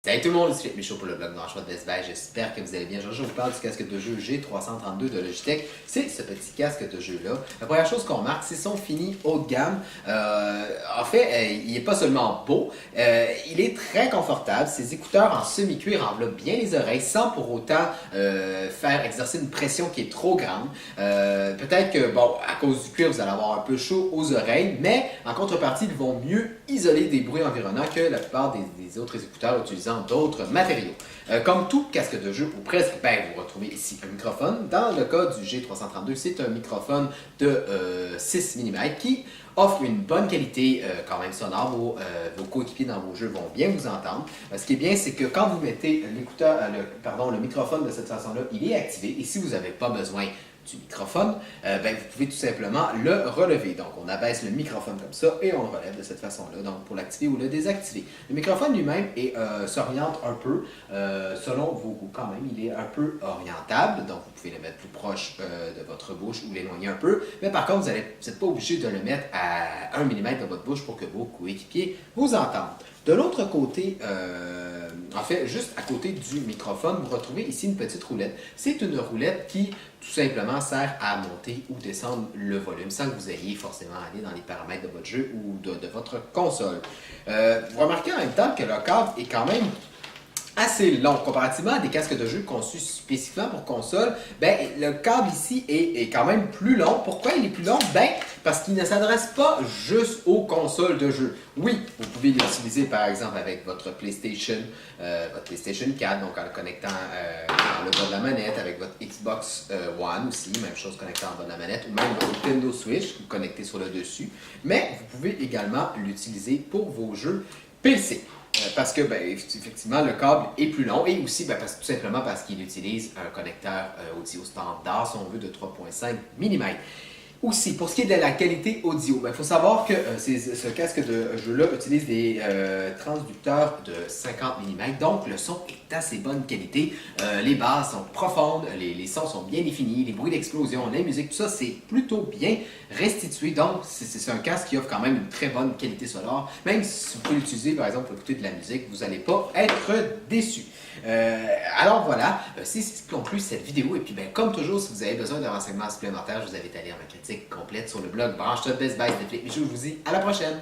Salut tout le monde, c'est Philippe Michaud pour le blog Branchement de Best Buy. J'espère que vous allez bien. Je vous parle du casque de jeu G332 de Logitech. C'est ce petit casque de jeu-là. La première chose qu'on remarque, c'est son fini haut de gamme. En fait, il n'est pas seulement beau, il est très confortable. Ses écouteurs en semi-cuir enveloppent bien les oreilles sans pour autant faire exercer une pression qui est trop grande. Peut-être que, bon, à cause du cuir, vous allez avoir un peu chaud aux oreilles, mais en contrepartie, ils vont mieux isoler des bruits environnants que la plupart des autres écouteurs utilisant d'autres matériaux. Comme tout casque de jeu, ou presque, vous retrouvez ici un microphone. Dans le cas du G332, c'est un microphone de 6 mm qui offre une bonne qualité quand même sonore. Vos coéquipiers dans vos jeux vont bien vous entendre. Ce qui est bien, c'est que quand vous mettez le microphone de cette façon-là, il est activé. Et si vous n'avez pas besoin du microphone, vous pouvez tout simplement le relever. Donc, on abaisse le microphone comme ça et on le relève de cette façon-là, donc pour l'activer ou le désactiver. Le microphone lui-même s'oriente un peu selon vos goûts quand même. Il est un peu orientable, donc vous pouvez le mettre plus proche de votre bouche ou l'éloigner un peu. Mais par contre, vous n'êtes pas obligé de le mettre à 1 mm de votre bouche pour que vos coéquipiers vous entendent. De l'autre côté, en fait, juste à côté du microphone, vous retrouvez ici une petite roulette. C'est une roulette qui, tout simplement, sert à monter ou descendre le volume sans que vous ayez forcément à aller dans les paramètres de votre jeu ou de votre console. Vous remarquez en même temps que le câble est quand même assez long. Comparativement à des casques de jeu conçus spécifiquement pour console, le câble ici est quand même plus long. Pourquoi il est plus long? Parce qu'il ne s'adresse pas juste aux consoles de jeu. Oui, vous pouvez l'utiliser par exemple avec votre PlayStation 4, donc en le connectant dans le bas de la manette, avec votre Xbox One aussi, même chose connectée en bas de la manette, ou même votre Nintendo Switch, vous connectez sur le dessus. Mais vous pouvez également l'utiliser pour vos jeux PC. Parce que, effectivement, le câble est plus long et aussi tout simplement parce qu'il utilise un connecteur audio standard, si on veut, de 3,5 mm. Aussi, pour ce qui est de la qualité audio, il faut savoir que ce casque de jeu-là utilise des transducteurs de 50 mm, donc le son est assez bonne qualité. Les basses sont profondes, les sons sont bien définis, les bruits d'explosion, la musique, tout ça, c'est plutôt bien restitué. Donc, c'est un casque qui offre quand même une très bonne qualité sonore. Même si vous pouvez l'utiliser, par exemple, pour écouter de la musique, vous n'allez pas être déçu. Alors voilà, c'est ce qui conclut cette vidéo. Et puis, comme toujours, si vous avez besoin de renseignements supplémentaires, je vous invite à lire ma critique complète sur le blog Branchement de Best Buy de Philippe Michaud. Je vous dis à la prochaine!